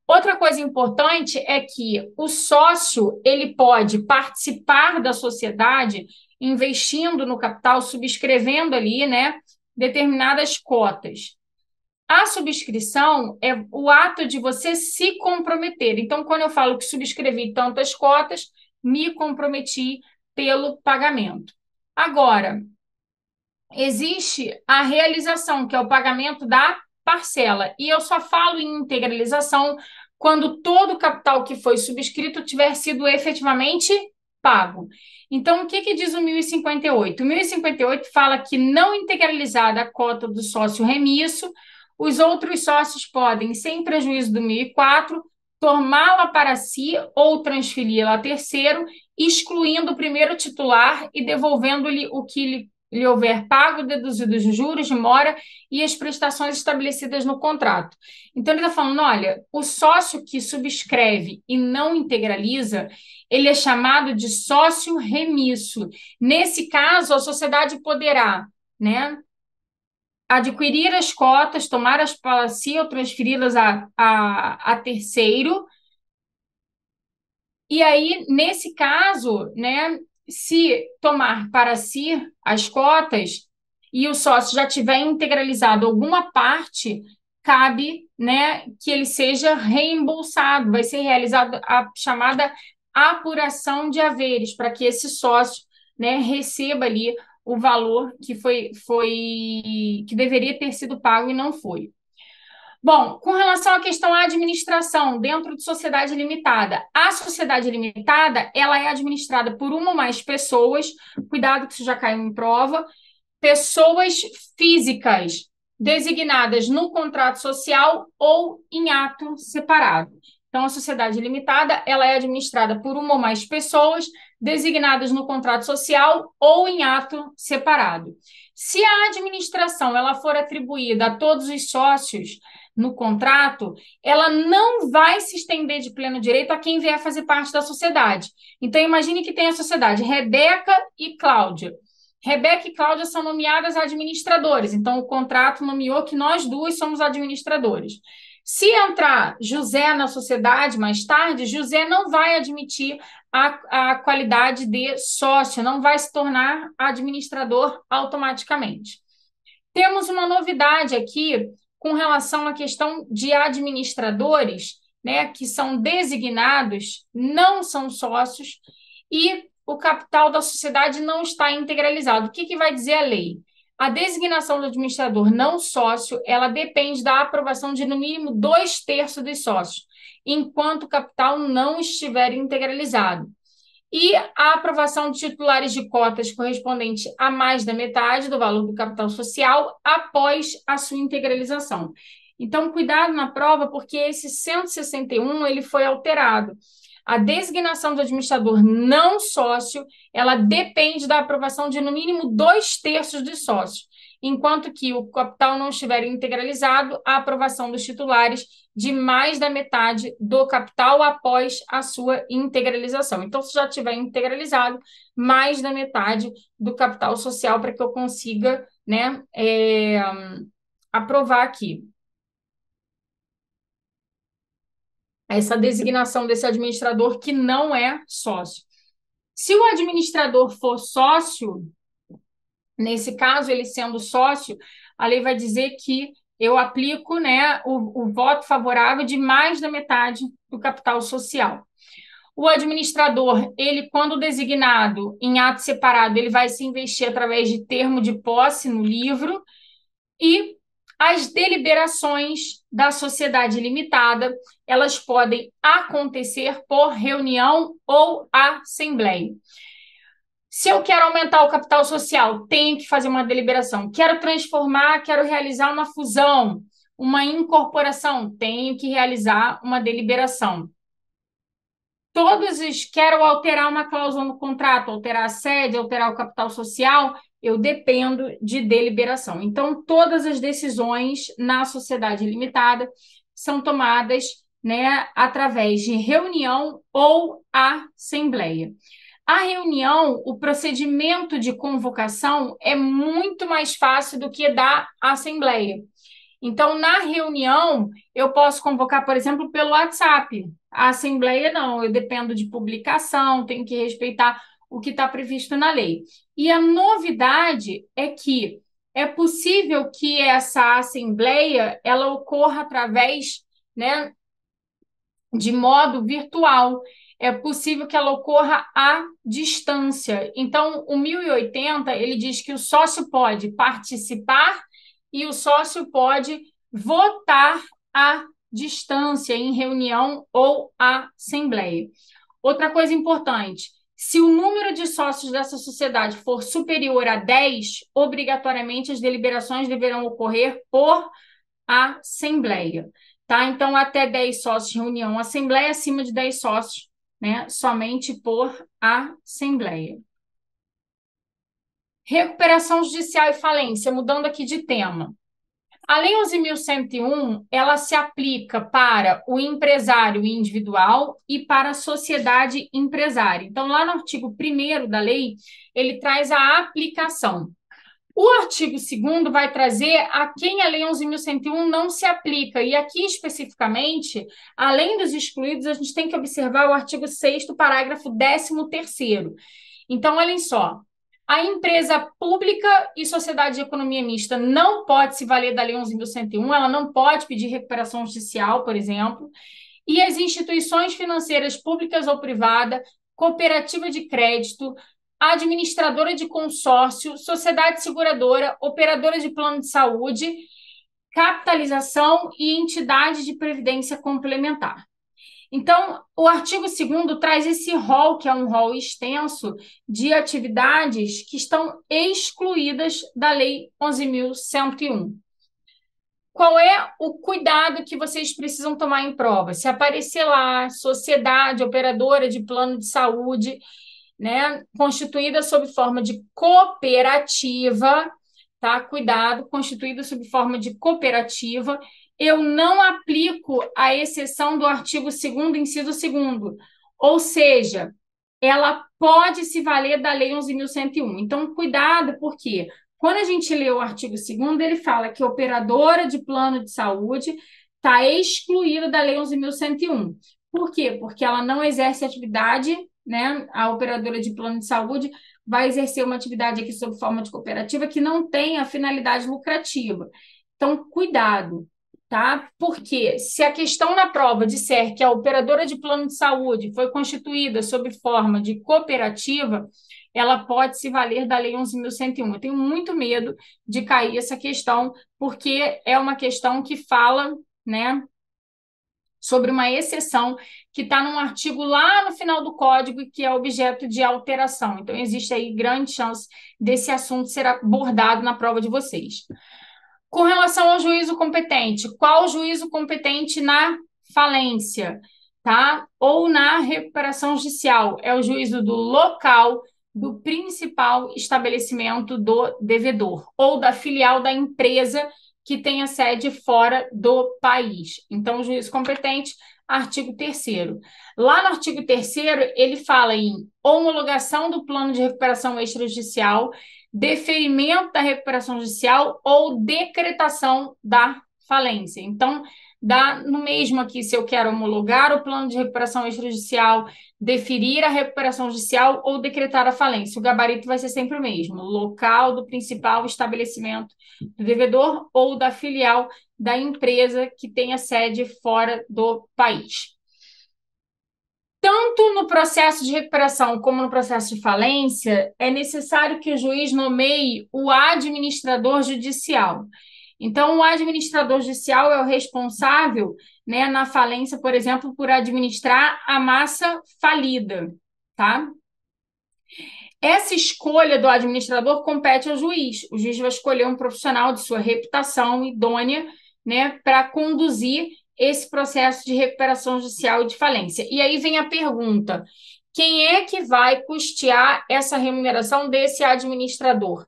Outra coisa importante é que o sócio, ele pode participar da sociedade investindo no capital, subscrevendo ali, né, determinadas cotas. A subscrição é o ato de você se comprometer. Então, quando eu falo que subscrevi tantas cotas, me comprometi pelo pagamento. Agora, existe a realização, que é o pagamento da parcela. E eu só falo em integralização quando todo o capital que foi subscrito tiver sido efetivamente pago. Então, o que diz o 1058? O 1058 fala que, não integralizada a cota do sócio remisso, os outros sócios podem, sem prejuízo do 1004, tomá-la para si ou transferi-la a terceiro, excluindo o primeiro titular e devolvendo-lhe o que lhe houver pago, deduzidos os juros de mora e as prestações estabelecidas no contrato. Então, ele está falando, olha, o sócio que subscreve e não integraliza, ele é chamado de sócio remisso. Nesse caso, a sociedade poderá, né, adquirir as cotas, tomar-as para si ou transferi-las a terceiro. E aí, nesse caso, né, se tomar para si as cotas e o sócio já tiver integralizado alguma parte, cabe, né, que ele seja reembolsado, vai ser realizada a chamada apuração de haveres, para que esse sócio, né, receba ali o valor que deveria ter sido pago e não foi. Bom, com relação à questão à administração dentro de sociedade limitada, a sociedade limitada, ela é administrada por uma ou mais pessoas, cuidado que isso já caiu em prova, pessoas físicas, designadas no contrato social ou em ato separado. Então, a sociedade limitada, ela é administrada por uma ou mais pessoas, designadas no contrato social ou em ato separado. Se a administração ela for atribuída a todos os sócios no contrato, ela não vai se estender de pleno direito a quem vier fazer parte da sociedade. Então, imagine que tem a sociedade Rebeca e Cláudia. Rebeca e Cláudia são nomeadas administradores, então o contrato nomeou que nós duas somos administradores. Se entrar José na sociedade mais tarde, José não vai admitir a qualidade de sócio, não vai se tornar administrador automaticamente. Temos uma novidade aqui com relação à questão de administradores, né, que são designados, não são sócios, e o capital da sociedade não está integralizado. O que vai dizer a lei? A designação do administrador não sócio, ela depende da aprovação de, no mínimo, 2/3 dos sócios, enquanto o capital não estiver integralizado. E a aprovação de titulares de cotas correspondente a mais da metade do valor do capital social após a sua integralização. Então, cuidado na prova, porque esse 161 ele foi alterado. A designação do administrador não sócio, ela depende da aprovação de, no mínimo, 2/3 dos sócios, enquanto que o capital não estiver integralizado, a aprovação dos titulares de mais da metade do capital após a sua integralização. Então, se já tiver integralizado, mais da metade do capital social para que eu consiga, né, aprovar aqui essa designação desse administrador que não é sócio. Se o administrador for sócio, nesse caso, ele sendo sócio, a lei vai dizer que eu aplico, né, o voto favorável de mais da metade do capital social. O administrador, ele, quando designado em ato separado, ele vai se investir através de termo de posse no livro, e as deliberações da sociedade limitada, elas podem acontecer por reunião ou assembleia. Se eu quero aumentar o capital social, tenho que fazer uma deliberação. Quero transformar, quero realizar uma fusão, uma incorporação, tenho que realizar uma deliberação. Quero alterar uma cláusula no contrato, alterar a sede, alterar o capital social, eu dependo de deliberação. Então, todas as decisões na sociedade limitada são tomadas, né, através de reunião ou assembleia. A reunião, o procedimento de convocação é muito mais fácil do que da assembleia. Então, na reunião, eu posso convocar, por exemplo, pelo WhatsApp. A assembleia, não, eu dependo de publicação, tenho que respeitar o que está previsto na lei. E a novidade é que é possível que essa assembleia ela ocorra através, né, de modo virtual. É possível que ela ocorra à distância. Então, o 1080, ele diz que o sócio pode participar e o sócio pode votar à distância, em reunião ou assembleia. Outra coisa importante, se o número de sócios dessa sociedade for superior a 10, obrigatoriamente as deliberações deverão ocorrer por assembleia. Tá? Então, até 10 sócios, reunião, assembleia, acima de 10 sócios, né? Somente por assembleia. Recuperação judicial e falência, mudando aqui de tema. A Lei 11.101, ela se aplica para o empresário individual e para a sociedade empresária. Então, lá no artigo 1º da lei, ele traz a aplicação. O artigo 2º vai trazer a quem a Lei 11.101 não se aplica. E aqui, especificamente, além dos excluídos, a gente tem que observar o artigo 6º, parágrafo 13º. Então, olhem só. A empresa pública e sociedade de economia mista não pode se valer da Lei 11.101, ela não pode pedir recuperação judicial, por exemplo, e as instituições financeiras públicas ou privadas, cooperativa de crédito, administradora de consórcio, sociedade seguradora, operadora de plano de saúde, capitalização e entidade de previdência complementar. Então, o artigo 2º traz esse rol, que é um rol extenso, de atividades que estão excluídas da Lei 11.101. qual é o cuidado que vocês precisam tomar em prova? Se aparecer lá, sociedade operadora de plano de saúde, né, constituída sob forma de cooperativa, tá? Cuidado, constituída sob forma de cooperativa, eu não aplico a exceção do artigo 2º, inciso 2º. Ou seja, ela pode se valer da Lei 11.101. Então, cuidado, porque quando a gente lê o artigo 2º, ele fala que operadora de plano de saúde está excluída da Lei 11.101. Por quê? Porque ela não exerce atividade, né? A operadora de plano de saúde vai exercer uma atividade aqui sob forma de cooperativa que não tem a finalidade lucrativa. Então, cuidado, tá? Porque se a questão na prova disser que a operadora de plano de saúde foi constituída sob forma de cooperativa, ela pode se valer da Lei 11.101. Eu tenho muito medo de cair essa questão, porque é uma questão que fala, né, sobre uma exceção que está num artigo lá no final do código e que é objeto de alteração. Então, existe aí grande chance desse assunto ser abordado na prova de vocês. Com relação ao juízo competente, qual o juízo competente na falência, tá? Ou na recuperação judicial? É o juízo do local do principal estabelecimento do devedor ou da filial da empresa que tenha sede fora do país. Então, o juízo competente, artigo 3º. Lá no artigo 3º, ele fala em homologação do plano de recuperação extrajudicial, deferimento da recuperação judicial ou decretação da falência. Então, dá no mesmo aqui se eu quero homologar o plano de recuperação extrajudicial, deferir a recuperação judicial ou decretar a falência. O gabarito vai ser sempre o mesmo: local do principal estabelecimento do devedor ou da filial da empresa que tenha sede fora do país. Tanto no processo de recuperação como no processo de falência, é necessário que o juiz nomeie o administrador judicial. Então, o administrador judicial é o responsável, né, na falência, por exemplo, por administrar a massa falida, tá? Essa escolha do administrador compete ao juiz. O juiz vai escolher um profissional de sua reputação idônea, né, para conduzir esse processo de recuperação judicial e de falência. E aí vem a pergunta: quem é que vai custear essa remuneração desse administrador?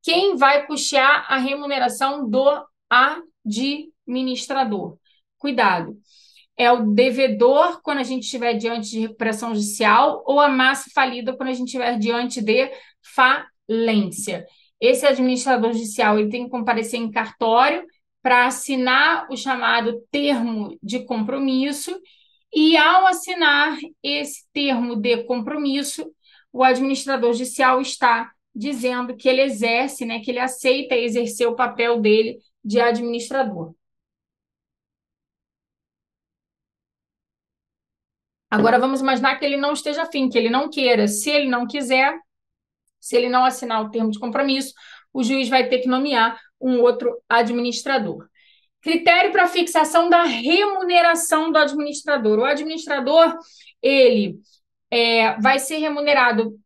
Quem vai custear a remuneração do administrador? Cuidado. É o devedor quando a gente estiver diante de recuperação judicial ou a massa falida quando a gente estiver diante de falência. Esse administrador judicial ele tem que comparecer em cartório para assinar o chamado termo de compromisso e, ao assinar esse termo de compromisso, o administrador judicial está dizendo que ele exerce, né, que ele aceita exercer o papel dele de administrador. Agora vamos imaginar que ele não esteja afim, que ele não queira. Se ele não quiser, se ele não assinar o termo de compromisso, o juiz vai ter que nomear um outro administrador. Critério para fixação da remuneração do administrador. O administrador, ele vai ser remunerado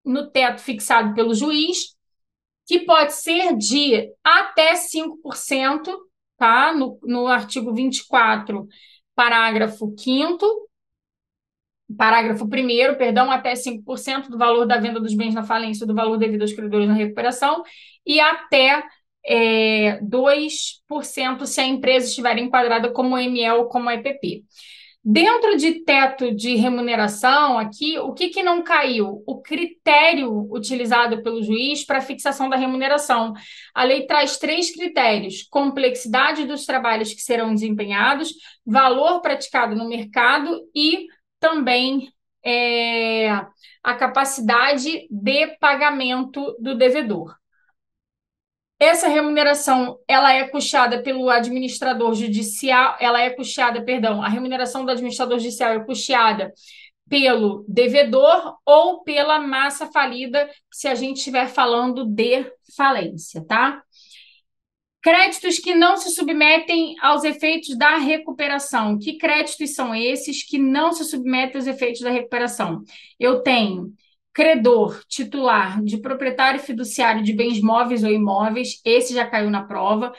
no teto fixado pelo juiz, que pode ser de até 5%, tá? No artigo 24, parágrafo 5º, parágrafo 1º, perdão, até 5% do valor da venda dos bens na falência do valor devido aos credores na recuperação e até 2% se a empresa estiver enquadrada como ME ou como EPP. Dentro de teto de remuneração, aqui, o que não caiu? O critério utilizado pelo juiz para fixação da remuneração. A lei traz 3 critérios: complexidade dos trabalhos que serão desempenhados, valor praticado no mercado e também a capacidade de pagamento do devedor. Essa remuneração, ela é custeada pelo administrador judicial, a remuneração do administrador judicial é custeada pelo devedor ou pela massa falida, se a gente estiver falando de falência, tá? Créditos que não se submetem aos efeitos da recuperação. Que créditos são esses que não se submetem aos efeitos da recuperação? Eu tenho credor titular de proprietário fiduciário de bens móveis ou imóveis, esse já caiu na prova.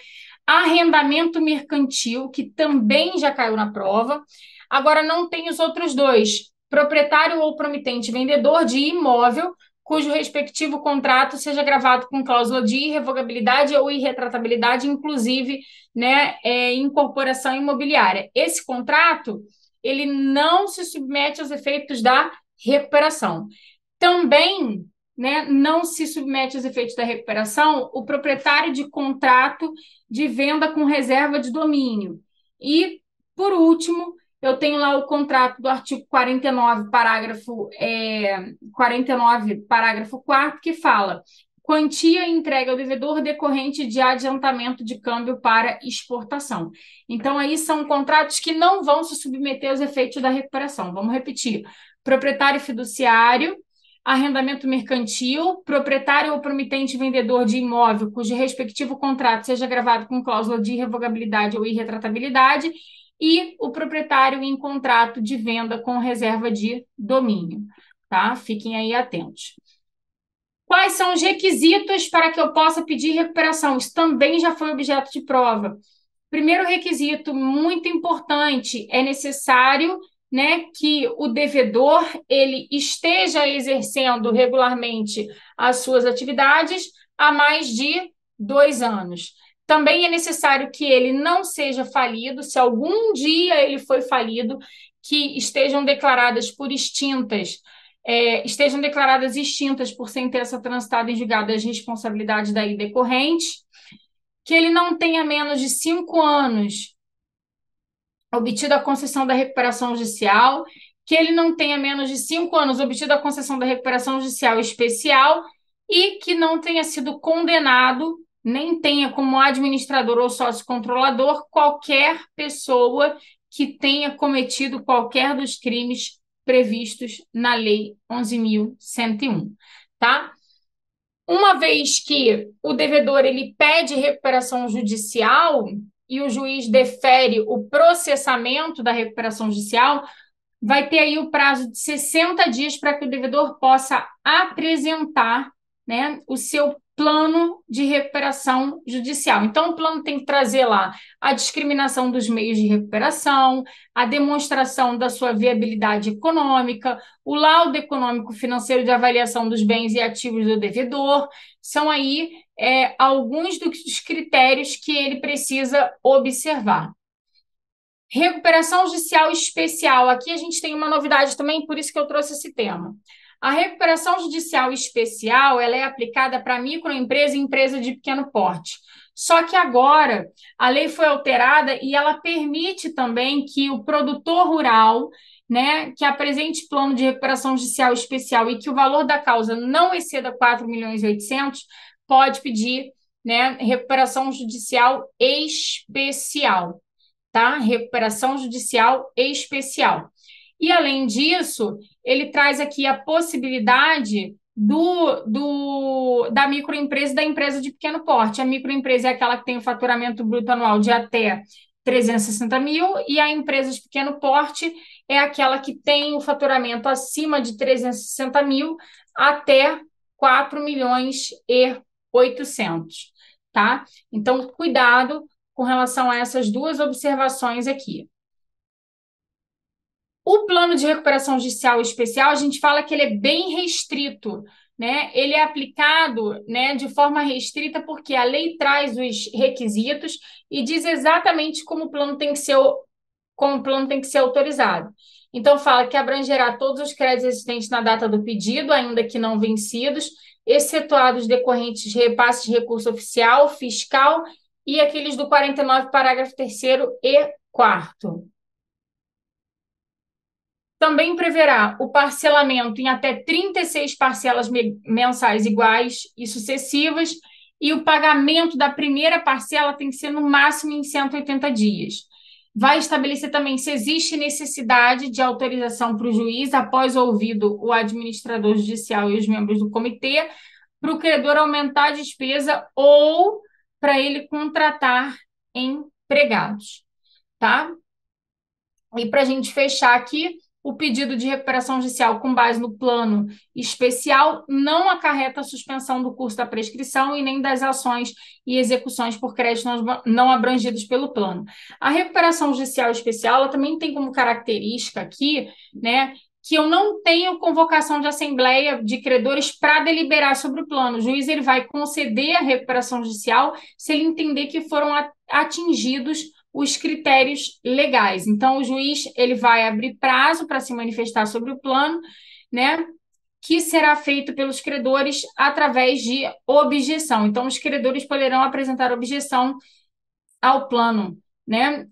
arrendamento mercantil, que também já caiu na prova. Agora não tem os outros dois: proprietário ou promitente vendedor de imóvel cujo respectivo contrato seja gravado com cláusula de irrevogabilidade ou irretratabilidade, inclusive, né, incorporação imobiliária. Esse contrato, ele não se submete aos efeitos da recuperação. Também, né, não se submete aos efeitos da recuperação o proprietário de contrato de venda com reserva de domínio. E, por último, eu tenho lá o contrato do artigo 49, parágrafo 4º, que fala: quantia entregue ao devedor decorrente de adiantamento de câmbio para exportação. Então, aí são contratos que não vão se submeter aos efeitos da recuperação. Vamos repetir: proprietário fiduciário, arrendamento mercantil, proprietário ou promitente vendedor de imóvel cujo respectivo contrato seja gravado com cláusula de irrevogabilidade ou irretratabilidade, e o proprietário em contrato de venda com reserva de domínio, tá? Fiquem aí atentos. Quais são os requisitos para que eu possa pedir recuperação? Isso também já foi objeto de prova. Primeiro requisito muito importante: é necessário, né, que o devedor ele esteja exercendo regularmente as suas atividades há mais de 2 anos. Também é necessário que ele não seja falido. Se algum dia ele foi falido, que estejam declaradas por extintas, estejam declaradas extintas por sentença transitada em julgado as responsabilidades daí decorrentes, que ele não tenha menos de 5 anos obtido a concessão da recuperação judicial, que ele não tenha menos de 5 anos obtido a concessão da recuperação judicial especial e que não tenha sido condenado, nem tenha como administrador ou sócio controlador qualquer pessoa que tenha cometido qualquer dos crimes previstos na Lei 11.101, tá? Uma vez que o devedor ele pede recuperação judicial e o juiz defere o processamento da recuperação judicial, vai ter aí o prazo de 60 dias para que o devedor possa apresentar, né, o seu plano de recuperação judicial. Então, o plano tem que trazer lá a discriminação dos meios de recuperação, a demonstração da sua viabilidade econômica, o laudo econômico financeiro de avaliação dos bens e ativos do devedor. São aí alguns dos critérios que ele precisa observar. Recuperação judicial especial. Aqui a gente tem uma novidade também, por isso que eu trouxe esse tema. A recuperação judicial especial, ela é aplicada para microempresa e empresa de pequeno porte. Só que agora a lei foi alterada e ela permite também que o produtor rural, né, que apresente plano de recuperação judicial especial e que o valor da causa não exceda 4.800.000, pode pedir, né, recuperação judicial especial. Tá? Recuperação judicial especial. E, além disso, ele traz aqui a possibilidade da microempresa e da empresa de pequeno porte. A microempresa é aquela que tem o faturamento bruto anual de até 360 mil, e a empresa de pequeno porte é aquela que tem o faturamento acima de 360 mil até 4.800.000, tá? Então, cuidado com relação a essas duas observações aqui. O plano de recuperação judicial especial, a gente fala que ele é bem restrito, né? Ele é aplicado, né, de forma restrita porque a lei traz os requisitos e diz exatamente como o plano tem que ser autorizado. Então, fala que abrangerá todos os créditos existentes na data do pedido, ainda que não vencidos, excetuados decorrentes de repasse de recurso oficial, fiscal e aqueles do 49, parágrafo 3º e 4º. Também preverá o parcelamento em até 36 parcelas mensais iguais e sucessivas, e o pagamento da primeira parcela tem que ser no máximo em 180 dias. Vai estabelecer também se existe necessidade de autorização para o juiz, após ouvido o administrador judicial e os membros do comitê, para o credor aumentar a despesa ou para ele contratar empregados, tá? E para a gente fechar aqui, o pedido de recuperação judicial com base no plano especial não acarreta a suspensão do curso da prescrição e nem das ações e execuções por créditos não abrangidos pelo plano. A recuperação judicial especial, ela também tem como característica aqui, né, que eu não tenho convocação de assembleia de credores para deliberar sobre o plano. O juiz ele vai conceder a recuperação judicial se ele entender que foram atingidos os critérios legais. Então, o juiz ele vai abrir prazo para se manifestar sobre o plano, né, que será feito pelos credores através de objeção. Então, os credores poderão apresentar objeção ao plano, né?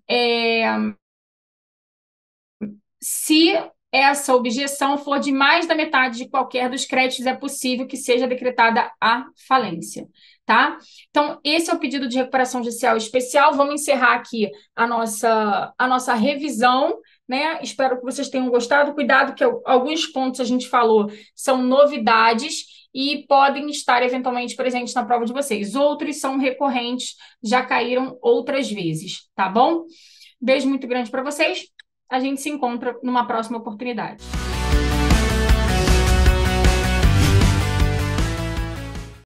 Se essa objeção for de mais da metade de qualquer dos créditos, é possível que seja decretada a falência, tá? Então, esse é o pedido de recuperação judicial especial. Vamos encerrar aqui a nossa revisão, né? Espero que vocês tenham gostado. Cuidado que alguns pontos a gente falou são novidades e podem estar eventualmente presentes na prova de vocês. Outros são recorrentes, já caíram outras vezes, tá bom? Beijo muito grande para vocês. A gente se encontra numa próxima oportunidade.